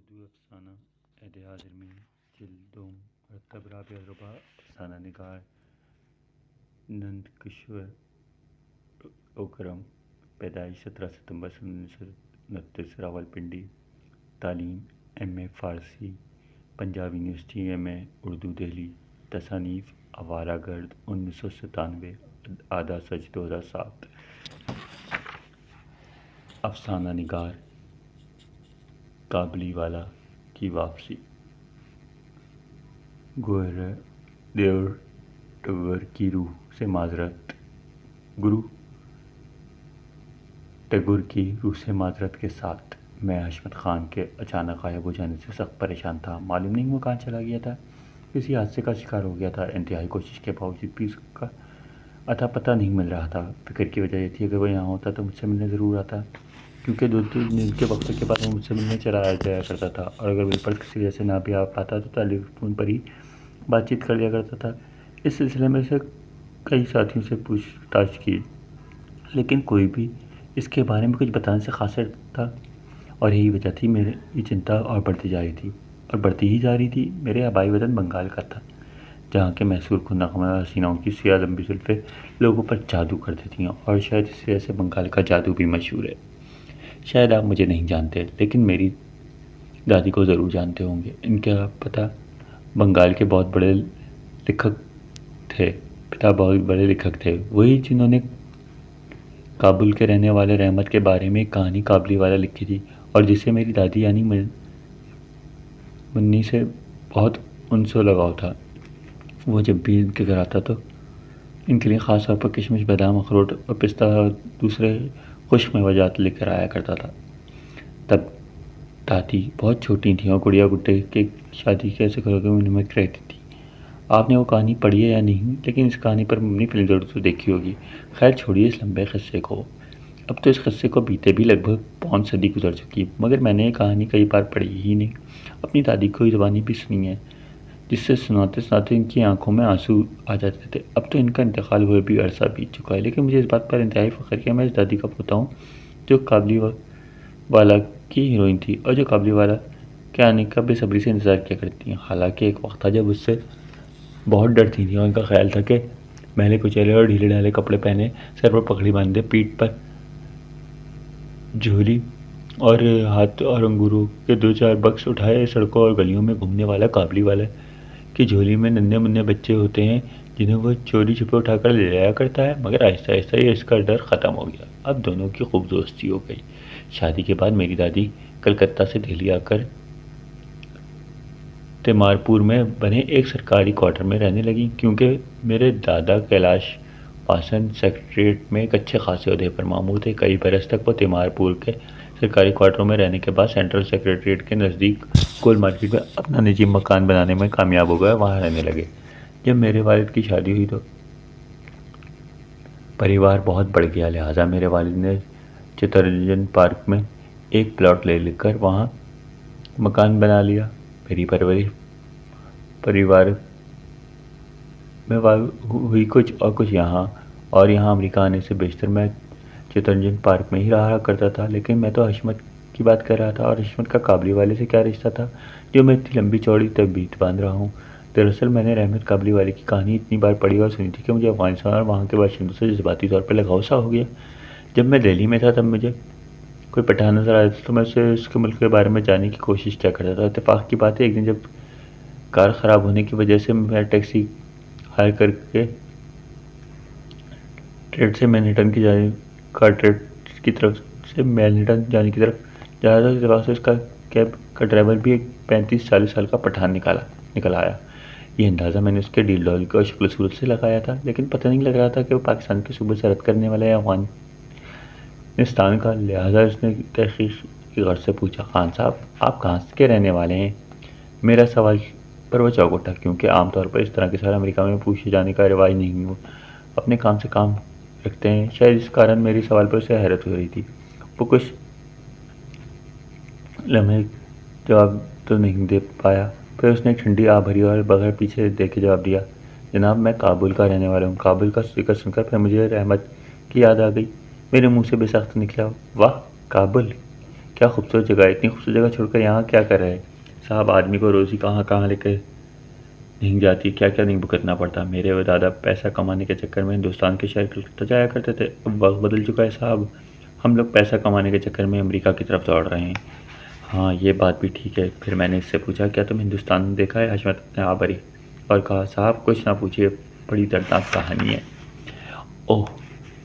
اردو افسانہ عہد حاضر میں جلد دوم مرتب رابع ربع افسانہ نگار نند کشور اوکرم پیدائش 17 ستمبر 1929 راولپنڈی تعلیم ایم اے فارسی پنجاب یونیورسٹی ایم اے اردو دہلی تصانیف آوارہ گرد 1997 آدھا سچ 2007 افسانہ نگار کابلی والا کی واپسی گوہر دیور ٹگور کی روح سے معذرت گرو ٹیگور کی روح سے معذرت کے ساتھ میں حشمت خان کے اچانک غائب ہو جانے سے سخت پریشان تھا۔ معلوم نہیں وہ کہاں چلا گیا تھا، کسی حادثے کا شکار ہو گیا تھا۔ انتہائی کوشش کے باوجود بھی اس کا اتا پتہ نہیں مل رہا تھا۔ فکر کی وجہ یہ تھی اگر وہ یہاں ہوتا تو مجھ سے ملنے ضرور آتا، کیونکہ 2 دن کے وقت کے بعد وہ مجھ سے ملنے چلا جایا کرتا تھا، اور اگر مل پر کسی وجہ سے نہ بھی آ پاتا تو ٹیلی فون پر ہی بات چیت کر لیا کرتا تھا۔ اس سلسلے میں سے کئی ساتھیوں سے پوچھ تاچھ کی، لیکن کوئی بھی اس کے بارے میں کچھ بتانے سے قاصر تھا، اور یہی وجہ تھی میری چنتا اور بڑھتی ہی جا رہی تھی۔ میرے آبائی وطن بنگال کا تھا، جہاں کے محصور کن نغمہ حسیناؤں کی سیاہ لمبی زلفیں لوگوں پر جادو کرتی تھیں، اور شاید اس وجہ سے بنگال کا جادو بھی مشہور ہے۔ شاید آپ مجھے نہیں جانتے، لیکن میری دادی کو ضرور جانتے ہوں گے۔ ان کا پتا بنگال کے بہت بڑے لکھک تھے، وہی جنہوں نے کابل کے رہنے والے رحمت کے بارے میں ایک کہانی کابلی والا لکھی تھی، اور جسے میری دادی یعنی منی سے بہت انس و لگاؤ تھا۔ وہ جب بھی ان کے گھر آتا تو ان کے لیے خاص طور پر کشمش، بادام، اخروٹ اور پستہ اور دوسرے خشک میوجات لے کر آیا کرتا تھا۔ تب دادی بہت چھوٹی تھیں اور گڑیا گڈے کے شادی کے ایسے گھروں میں رہتی تھی۔ آپ نے وہ کہانی پڑھی ہے یا نہیں، لیکن اس کہانی پر مبنی فلم ضرور تو دیکھی ہوگی۔ خیر چھوڑیے اس لمبے قصے کو، اب تو اس قصے کو بیتے بھی لگ بھگ 5 صدی گزر چکی، مگر میں نے یہ کہانی کئی بار پڑھی ہی نہیں، اپنی دادی کو زبانی بھی سنی ہے، جس سے سناتے سناتے ان کی آنکھوں میں آنسو آ جاتے تھے۔ اب تو ان کا انتقال ہوئے بھی عرصہ بیت چکا ہے، لیکن مجھے اس بات پر انتہائی فخر ہے کہ میں اس دادی کا پوتا ہوں جو کابلی والا کی ہیروئن تھی، اور جو کابلی والا کے آنے کا بے صبری سے انتظار کیا کرتی ہیں۔ حالانکہ ایک وقت تھا جب اس سے بہت ڈرتی تھیں، اور ان کا خیال تھا کہ میلے کچیلے اور ڈھیلے ڈھالے کپڑے پہنے، سر پر پگڑی باندھے، پیٹھ پر جھولی اور ہاتھ اور انگوروں کے 2-4 بکس اٹھائے سڑکوں اور گلیوں میں گھومنے والا کابلی والا کی جھولی میں ننھے منھے بچے ہوتے ہیں جنہیں وہ چوری چھپے اٹھا کر لے جایا کرتا ہے۔ مگر آہستہ آہستہ یہ اس کا ڈر ختم ہو گیا، اب دونوں کی خوب دوستی ہو گئی۔ شادی کے بعد میری دادی کلکتہ سے دہلی آ کر تیمار پور میں بنے ایک سرکاری کوارٹر میں رہنے لگیں، کیونکہ میرے دادا کیلاش واسن سیکریٹریٹ میں ایک اچھے خاصے عہدے پر مامور تھے۔ کئی برس تک وہ تیمار پور کے سرکاری کوارٹروں میں رہنے کے بعد سینٹرل سیکریٹریٹ کے نزدیک گول مارکیٹ میں اپنا نجی مکان بنانے میں کامیاب ہو گئے، وہاں رہنے لگے۔ جب میرے والد کی شادی ہوئی تو پریوار بہت بڑھ گیا، لہٰذا میرے والد نے چترنجن پارک میں ایک پلاٹ لے کر وہاں مکان بنا لیا۔ میری پرورش پریوار میں ہوئی کچھ یہاں اور یہاں امریکہ آنے سے بیشتر میں چترنجن پارک میں ہی رہا کرتا تھا، لیکن میں تو حشمت کی بات کر رہا تھا، اور حشمت کا کابلی والے سے کیا رشتہ تھا جو میں اتنی لمبی چوڑی تربیت باندھ رہا ہوں۔ دراصل میں نے رحمت کابلی والے کی کہانی اتنی بار پڑھی اور سنی تھی کہ مجھے افغانستان اور وہاں کے باشندوں سے جذباتی طور پر لگاؤ سا ہو گیا۔ جب میں دہلی میں تھا تب مجھے کوئی پٹھان نظر آتا تھا تو میں اسے اس کے ملک کے بارے میں جاننے کی کوشش کیا کرتا تھا۔ اتفاق کی بات ہے ایک دن جب کار خراب ہونے کی وجہ سے میں ٹیکسی ہائر کر کے ٹریڈ سے مینہٹن کی طرف جا رہا تھا، اتفاق سے اس کا کیب کا ڈرائیور بھی ایک 35-40 سال کا پٹھان نکل آیا۔ یہ اندازہ میں نے اس کے ڈیل ڈال اور شکل و صورت سے لگایا تھا، لیکن پتہ نہیں لگ رہا تھا کہ وہ پاکستان کے صوبے سرحد کرنے والا یا افغانستان کا، لہٰذا اس نے تحقیق کی غرض سے پوچھا، خان صاحب آپ کہاں کے رہنے والے ہیں؟ میرا سوال پر وہ چونک اٹھا، کیونکہ عام طور پر اس طرح کے سوال امریکہ میں پوچھے جانے کا رواج نہیں، وہ اپنے کام سے کام رکھتے ہیں۔ شاید اس کارن میری سوال پر اسے حیرت ہو رہی تھی۔ وہ کچھ لمحے جواب تو نہیں دے پایا، پھر اس نے ٹھنڈی آہ بھری اور بغیر پیچھے دیکھے جواب دیا، جناب میں کابل کا رہنے والا ہوں۔ کابل کا ذکر سن کر پھر مجھے رحمت کی یاد آ گئی۔ میرے منہ سے بے ساختہ نکلا، واہ کابل! کیا خوبصورت جگہ ہے، اتنی خوبصورت جگہ چھوڑ کر یہاں کیا کر رہے؟ صاحب آدمی کو روزی کہاں کہاں لے کے نہیں جاتی، کیا کیا نہیں بھگتنا پڑتا۔ میرے و دادا پیسہ کمانے کے چکر میں ہندوستان کے شہر کلکتہ جایا کرتے تھے، اب وقت بدل چکا ہے صاحب، ہم لوگ پیسہ کمانے کے چکر میں امریکہ کی طرف دوڑ رہے ہیں۔ ہاں یہ بات بھی ٹھیک ہے۔ پھر میں نے اس سے پوچھا کیا تم ہندوستان دیکھا ہے؟ حشمت نے آبری اور کہا صاحب کچھ نہ پوچھئے، بڑی دردناک کہانی ہے۔ اوہ،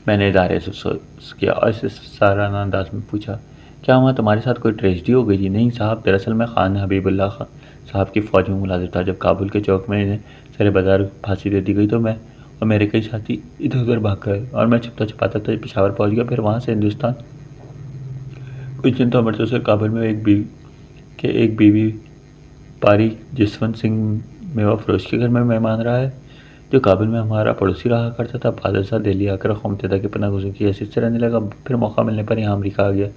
میں نے ادارے سے سوچ کیا اور اس سارانہ انداز میں پوچھا کیا وہاں تمہارے ساتھ کوئی ٹریجڈی ہو گئی تھی؟ نہیں صاحب، دراصل میں خان حبیب اللہ صاحب کی فوج میں ملازم تھا۔ جب کابل کے چوک میں انہیں سر بازار پھانسی دے دی گئی تو میں اور میرے کئی ساتھی ادھر ادھر بھاگ گئے اور میں چھپتا چھپاتا تھا پشاور پہنچ گیا، پھر وہاں سے ہندوستان۔ کچھ دن تو امرتسر سے کابل میں ایک بیوی پاری جسونت سنگھ میوہ فروش کے گھر میں مہمان رہا ہے، جو کابل میں ہمارا پڑوسی رہا کرتا تھا۔ بادل سال دہلی آ کر اقوام متحدہ کے پناہ گزین کی حیثیت سے رہنے لگا، پھر موقع ملنے پر یہاں امریکہ آ گیا۔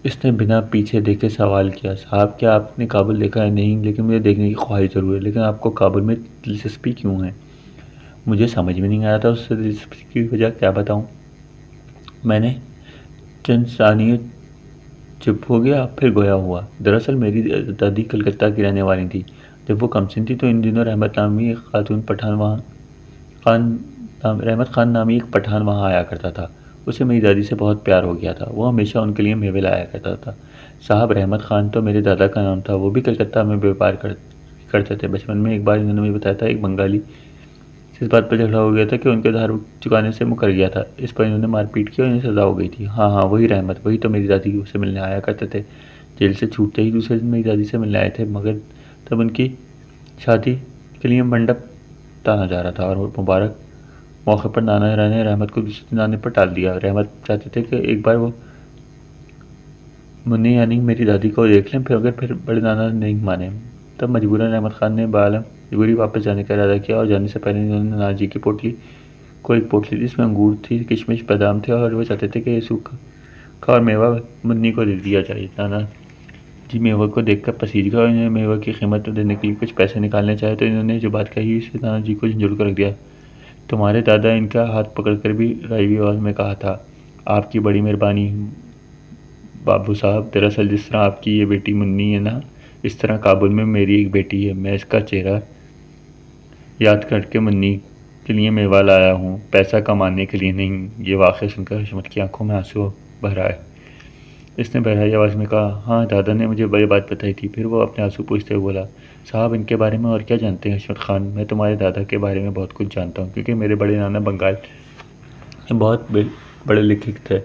اس نے بنا پیچھے دیکھے سوال کیا صاحب کیا آپ نے کابل دیکھا ہے؟ نہیں، لیکن مجھے دیکھنے کی خواہش ضرور ہے۔ لیکن آپ کو کابل میں دلچسپی کیوں ہے؟ مجھے سمجھ میں نہیں آیا تھا اس سے دلچسپی کی وجہ کیا بتاؤں۔ میں نے چند ثانیے چپ ہو گیا، پھر گویا ہوا۔ دراصل میری دادی کلکتہ کی رہنے والی تھی۔ جب وہ کم سن تھی تو ان دنوں رحمت خان نامی ایک پٹھان وہاں آیا کرتا تھا۔ اسے میری دادی سے بہت پیار ہو گیا تھا، وہ ہمیشہ ان کے لیے میوے لایا کرتا تھا۔ صاحب رحمت خان تو میرے دادا کا نام تھا، وہ بھی کلکتہ میں بیوپار کرتے تھے۔ بچپن میں ایک بار انہوں نے مجھے بتایا تھا ایک بنگالی سے اس بات پر جھگڑا ہو گیا تھا کہ ان کے دھار چکانے سے مکر گیا تھا، اس پر انہوں نے مار پیٹ کی اور انہیں سزا ہو گئی تھی۔ ہاں وہی رحمت، وہی تو میری دادی سے ملنے آیا کرتے تھے۔ جیل سے چھوٹتے ہی دوسرے دن میری دادی سے ملنے آئے تھے، مگر تب ان کی شادی کے لیے منڈپ تانا جا رہا تھا اور مبارک موقع پر نانا نے رحمت کو دوسرے دن آنے پر ٹال دیا۔ رحمت چاہتے تھے کہ ایک بار وہ منی یعنی میری دادی کو دیکھ لیں، پھر بڑے نانا نہیں مانے، تب مجبوراً رحمت خان نے بعالم مجبوری واپس جانے کا ارادہ کیا اور جانے سے پہلے انہوں نے نانا جی کی ایک پوٹلی تھی، جس میں انگور تھی، کشمش، بادام تھے اور وہ چاہتے تھے کہ یہ سوکھا اور میوہ منی کو دے دیا جائے۔ نانا جی میوہ کو دیکھ کر پسیج گئے اور انہیں میوہ کی قیمت دینے کے لیے کچھ پیسے نکالنے چاہے تو انہوں نے جو بات کہی اسے نانا جی کو جھنجھوڑ کر رکھ دیا۔ تمہارے دادا، ان کا ہاتھ پکڑ کر بھی رائیوی آواز میں کہا تھا، آپ کی بڑی مہربانی بابو صاحب، دراصل جس طرح آپ کی یہ بیٹی منی ہے نا، اس طرح کابل میں میری ایک بیٹی ہے، میں اس کا چہرہ یاد کر کے منی کے لیے میوہ لایا ہوں، پیسہ کمانے کے لیے نہیں۔ یہ واقعہ سن کر حشمت کی آنکھوں میں آنسو بھر آئے۔ اس نے بہرائی آواز میں کہا، ہاں دادا نے مجھے یہ بات بتائی تھی۔ پھر وہ اپنے آنسو پوچھتے ہوئے بولا، صاحب ان کے بارے میں اور کیا جانتے ہیں؟ حشمت خان، میں تمہارے دادا کے بارے میں بہت کچھ جانتا ہوں، کیونکہ میرے بڑے نانا بنگال میں بہت بڑے لکھک تھے۔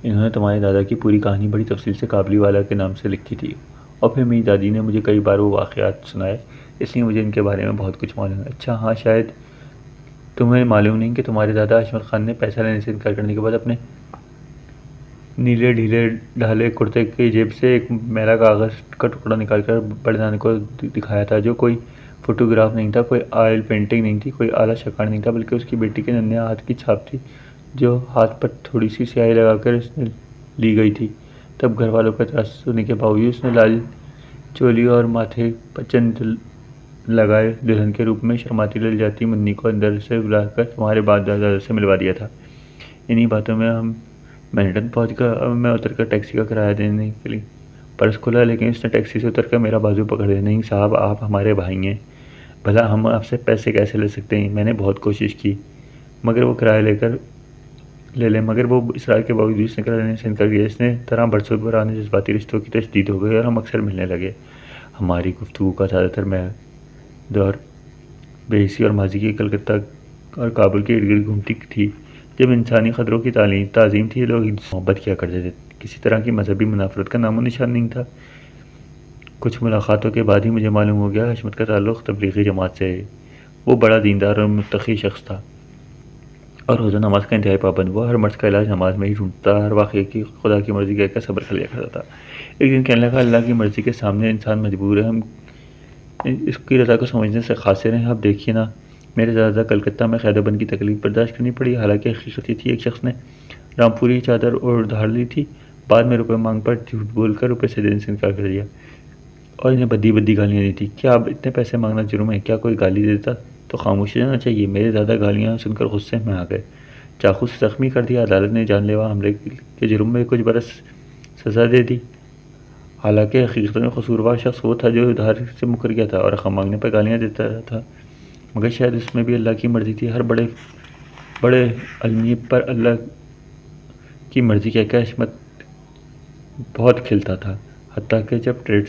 انہوں نے تمہارے دادا کی پوری کہانی بڑی تفصیل سے کابلی والا کے نام سے لکھی تھی، اور پھر میری دادی نے مجھے کئی بار وہ واقعات سنائے، اس لیے مجھے ان کے بارے میں بہت کچھ معلوم ہے۔ اچھا ہاں، شاید تمہیں معلوم نہیں کہ تمہارے دادا حشمت خان نے پیسہ لینے سے انکار کرنے کے بعد اپنے نیلے ڈھیلے ڈھالے کرتے کی جیب سے ایک میلا کاغذ کا ٹکڑا نکال کر بڑے نانے کو دکھایا تھا، جو کوئی فوٹوگراف نہیں تھا، کوئی آئل پینٹنگ نہیں تھی، کوئی اعلیٰ شکار نہیں تھا، بلکہ اس کی بیٹی کے ننھے ہاتھ کی چھاپ تھی، جو ہاتھ پر تھوڑی سی سیاہی لگا کر اس نے لی گئی تھی۔ تب گھر والوں کا اعتراض سننے کے باوجود اس نے لال چولی اور ماتھے پر چند لگائے دلہن کے روپ میں شرماتی للچاتی منی کو اندر سے بلا کر تمہارے باپ دادا سے ملوا دیا تھا۔ انہی باتوں میں ہم مینہٹن پہنچ گئے اور میں اتر کر ٹیکسی کا کرایہ دینے کے لیے پرس کھولا، لیکن اس نے ٹیکسی سے اتر کر میرا بازو پکڑ لیا۔ نہیں صاحب، آپ ہمارے بھائی ہیں، بھلا ہم آپ سے پیسے کیسے لے سکتے ہیں؟ میں نے بہت کوشش کی مگر وہ کرایہ لے لیں، مگر وہ اصرار کے باوجود اس نے کرایہ لینے سے انکار کیا۔ اس نے طرح برسوں پرانے جذباتی رشتوں کی تجدید ہو گئی اور ہم اکثر ملنے لگے۔ ہماری گفتگو کا زیادہ تر دور بے حسی اور ماضی کی کلکتہ اور کابل کے ارد گرد گھومتی تھی، جب انسانی قدروں کی تعظیم تھی، لوگ محبت کیا کرتے تھے، کسی طرح کی مذہبی منافرت کا نام و نشان نہیں تھا۔ کچھ ملاقاتوں کے بعد ہی مجھے معلوم ہو گیا حشمت کا تعلق تبلیغی جماعت سے ہے۔ وہ بڑا دیندار اور متقی شخص تھا اور روزہ نماز کا انتہائی پابند۔ وہ ہر مرض کا علاج نماز میں ہی ڈھونڈتا، ہر واقعے کی خدا کی مرضی کہہ کر صبر کر لیا کرتا تھا۔ ایک دن کہنے لگا، اللہ کی مرضی کے سامنے انسان مجبور ہے، ہم اس کی رضا کو سمجھنے سے قاصر ہیں۔ اب دیکھیے نا، میرے دادا کلکتہ میں قید و بند کی تکلیف برداشت کرنی پڑی، حالانکہ حقیقت یہ تھی ایک شخص نے رامپوری چادر اور ادھار لی تھی، بعد میں روپے مانگ پر جھوٹ بول کر روپے سے دینے سے انکار کر دیا اور انہیں بدی گالیاں دی تھی۔ کیا اب اتنے پیسے مانگنا جرم ہے؟ کیا کوئی گالی دیتا تو خاموش رہنا چاہیے؟ میرے دادا گالیاں سن کر غصے میں آ گئے، چاقو سے زخمی کر دیا۔ عدالت نے جان لیوا حملے کے جرم میں کچھ برس سزا دے دی، حالانکہ حقیقت میں قصوروار شخص وہ تھا جو ادھار سے مکر گیا تھا اور رقم مانگنے پر گالیاں دیتا تھا، مگر شاید اس میں بھی اللہ کی مرضی تھی۔ ہر بڑے المیے پر اللہ کی مرضی کہہ کر حشمت بہت کھلتا تھا، حتیٰ کہ جب ٹریڈ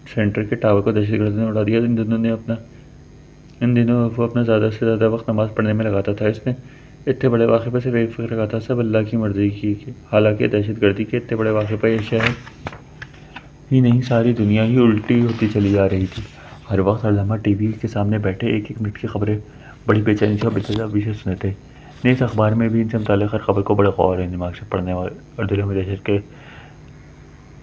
سینٹر کے ٹاور کو دہشت گردوں نے اڑا دیا، ان دنوں وہ اپنا زیادہ سے زیادہ وقت نماز پڑھنے میں لگاتا تھا۔ اس نے اتنے بڑے واقعے پر صرف ایک فکر رکھا تھا، سب اللہ کی مرضی کی، حالانکہ دہشت گردی کے اتنے بڑے واقعے پر یہ شہر ہی نہیں ساری دنیا ہی الٹی ہوتی چلی جا رہی تھی۔ ہر وقت ہر لمحہ ٹی وی کے سامنے بیٹھے ایک ایک منٹ کی خبریں بڑی بے چینی سے اور بے سے سنتے تھے۔ نیز اخبار میں بھی ان سے متعلق ہر خبر کو بڑے غور و دماغ سے پڑھنے اور دلوں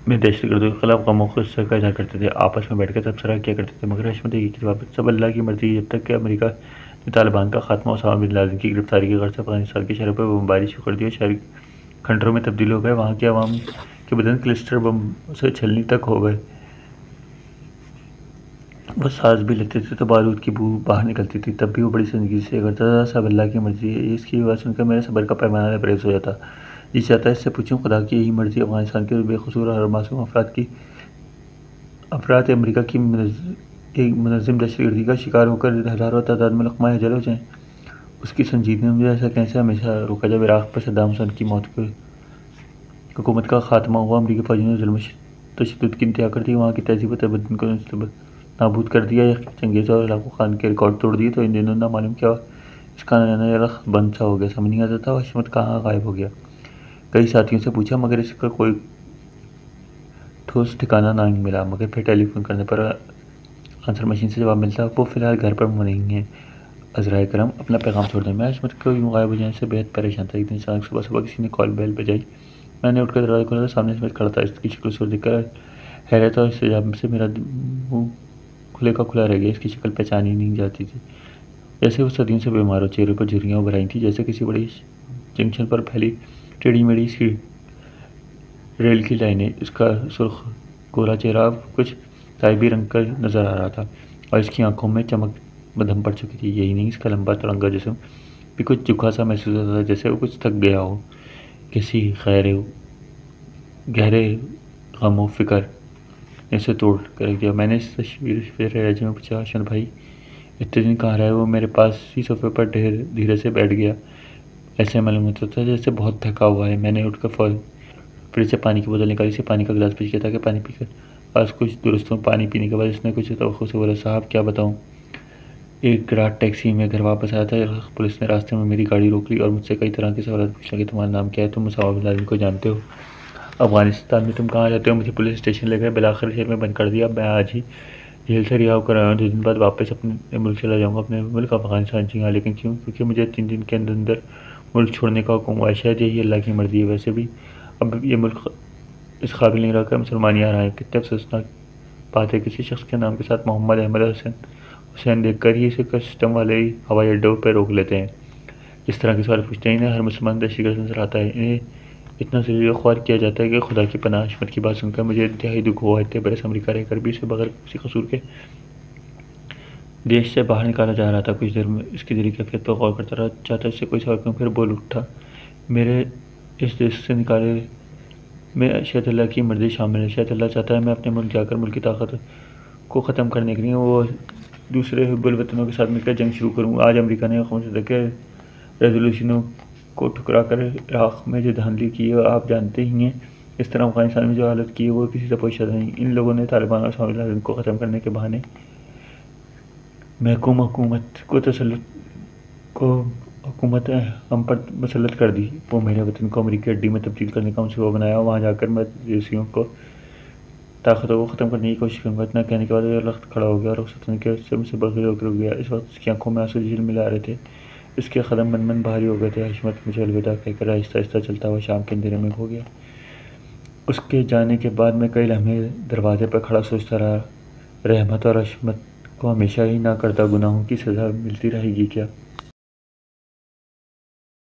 میں دہشت گردوں کے خلاف غم و غصے کا اظہار کرتے تھے، آپس میں بیٹھ کر تبصرہ کیا کرتے تھے، مگر حشمت ایک ہی جواب، سب اللہ کی مرضی۔ جب تک کہ امریکہ نے طالبان کا خاتمہ، اسامہ بن لادن کی گرفتاری کے غرض سے افغانستان کی شہروں پر بمباری شروع کر دی اور شہر کھنڈروں میں تبدیل ہو گئے، وہاں کے عوام کے بدن کلسٹر بم سے چھلنی تک ہو گئے، وہ سانس بھی لیتے تھے تو بارود کی بو باہر نکلتی تھی، تب بھی وہ بڑی سنجیدگی سے کرتا تھا، سب اللہ کی مرضی ہے۔ اس کی بات سن کر میرے صبر کا پیمانہ لبریز ہو جاتا، جی چاہتا اس سے پوچھوں، خدا کی یہی مرضی افغانستان کے بے قصور اور معصوم افراد امریکہ کی منظم دہشت گردی کا شکار ہو کر ہزاروں تعداد میں لقمہ اجل ہو جائیں؟ اس کی سنجیدگی نے مجھے ایسا کیسے ہمیشہ روکا؟ جب عراق پر صدام حسین کی موت کے حکومت کا خاتمہ ہوا، امریکی فوجیوں نے ظلم و تشدد کی انتہا کر دی، وہاں کی تہذیب و تمدن کو نابود کر دیا، یقین چنگیز اور ہلاکو خان کے ریکارڈ توڑ دیے، تو ان دنوں نہ معلوم کیا اس کا نانا رخ بند سا ہو گیا، سمجھ نہیں آتا تھا وہ حشمت کہاں غائب ہو گیا۔ کئی ساتھیوں سے پوچھا مگر اس کا کوئی ٹھوس ٹھکانہ نہ ملا، مگر پھر ٹیلی فون کرنے پر آنسر مشین سے جواب ملتا، وہ فی الحال گھر پر نہیں ہیں، عذرائے کرم اپنا پیغام چھوڑ دیں۔ میں حشمت کو یوں غائب ہو جانے سے بےحد پریشان تھا۔ ایک دن اچانک صبح کسی نے کال بیل بجائی، میں نے اٹھ کر دروازہ کھولا تو سامنے حشمت کھڑا تھا۔ اس کی شکل صورت دیکھ کر حیرت اور استعجاب سے میرا منہ کھلے کا کھلا رہ گیا، اس کی شکل پہچانی نہیں جاتی تھی، جیسے وہ صدیوں سے بیمار ہو، چہرے پر جھریاں ابھر آئی تھیں، جیسے کسی بڑی جنکشن پر پھیلی ٹیڑھی میڑھی سی ریل کی لائنیں۔ اس کا سرخ گورا چہرہ اب کچھ صاحبی رنگ کا نظر آ رہا تھا اور اس کی آنکھوں میں چمک مدھم پڑ چکی تھی، یہی نہیں اس کا لمبا تڑنگا جسم بھی کچھ جھکا سا محسوس ہوتا تھا، جیسے وہ کچھ تھک گیا ہو، کسی گہرے غم و فکر نے اسے توڑ کر رکھ دیا۔ میں نے اس تشویش رہجے میں پوچھا، حسن بھائی اتنے دن کہاں رہے؟ وہ میرے پاس ہی صوفے پر دھیرے سے بیٹھ گیا، ایسے معلوم ہوتا تھا جیسے بہت تھکا ہوا ہے۔ میں نے اٹھ کر فریج سے پانی کی بوتل نکالی، اسے پانی کا گلاس پیش کیا تاکہ پانی پی کر بس کچھ درست ہوں۔ پانی پینے کے بعد اس نے کچھ توقع سے بولا، صاحب کیا بتاؤں، ایک رات ٹیکسی میں گھر واپس آیا تھا، پولیس نے راستے میں میری گاڑی روک لی اور مجھ سے کئی طرح کے سوالات پوچھنے کہ تمہارا نام کیا ہے، تم اسامہ بن لادن کو جانتے ہو، افغانستان میں تم کہاں جاتے ہو؟ مجھے پولیس اسٹیشن لے گئے، بالآخر جیل میں بند کر دیا۔ اب میں آج ہی جیل سے رہا ہو کر آیا ہوں، 2 دن بعد واپس اپنے ملک چلا جاؤں گا، اپنے ملک افغانستان۔ جی ہاں، لیکن کیوں؟ کیونکہ مجھے 3 دن کے اندر ملک چھوڑنے کا حکم ہوا ہے، شاید یہی اللہ کی مرضی ہے۔ ویسے بھی اب یہ ملک اس قابل نہیں رہا کہ مسلمان یہاں رہیں۔ کتنے افسوسناک بات ہے، کسی شخص کے نام کے ساتھ محمد احمد حسین دیکھ کر ہی اسے کسٹم والے ہوائی اڈوں پہ روک لیتے ہیں، اس طرح کے سوال پوچھتے ہیں۔ انہیں ہر مسلمان دہشت گرد نظر آتا ہے، انہیں اتنا ذلیل و خوار کیا جاتا ہے کہ خدا کی پناہ۔ حشمت کی بات سن کر مجھے انتہائی دکھ ہوا، اتنے برس امریکہ رہ کر بھی اسے بغیر کسی قصور کے دیش سے باہر نکالا جا رہا تھا۔ کچھ دیر میں اس کی دلی کیفیت پر غور کرتا رہا، چاہتا اس سے کوئی سوال کروں، پھر بول اٹھا، میرے اس دیش سے نکالے میں شاید اللہ کی مرضی شامل ہے، شاید اللہ چاہتا ہے میں اپنے ملک جا کر ملک کی طاقت کو ختم کرنے کے لیے وہ دوسرے حب الوطنوں کے ساتھ مل کر جنگ شروع کروں۔ آج امریکہ نے اقوام متحدہ کے ریزولوشنوں کو ٹھکرا کر عراق میں جو دھاندلی کی ہے آپ جانتے ہی ہیں، اس طرح افغانستان میں جو حالت کی ہے وہ کسی سے پوچھتا نہیں۔ ان لوگوں نے طالبان اور اسامہ بن لادن کو ختم کرنے کے بہانے محکوم حکومت ہم پر مسلط کر دی، وہ میرے وطن کو امریکی اڈی میں تبدیل کرنے کا منصوبہ بنایا، وہاں جا کر میں روسیوں کو طاقتوں کو ختم کرنے کی کوشش کروں گا۔ اتنا کہنے کے بعد وہ لخت کھڑا ہو گیا اور رخصت ہونے کے سے مجھ سے بغیر ہو کر رک گیا۔ اس وقت اس کی آنکھوں میں آنسو جھیل ملا رہے تھے، اس کے قدم من بھاری ہو گئے تھے۔ حشمت مجھے الوداع کہہ کر آہستہ آہستہ چلتا ہوا شام کے اندھیرے میں کھو گیا۔ اس کے جانے کے بعد میں کئی لمحے دروازے پر کھڑا سوچتا رہا، رحمت اور حشمت کو ہمیشہ ہی نہ کردہ گناہوں کی سزا ملتی رہے گی کیا؟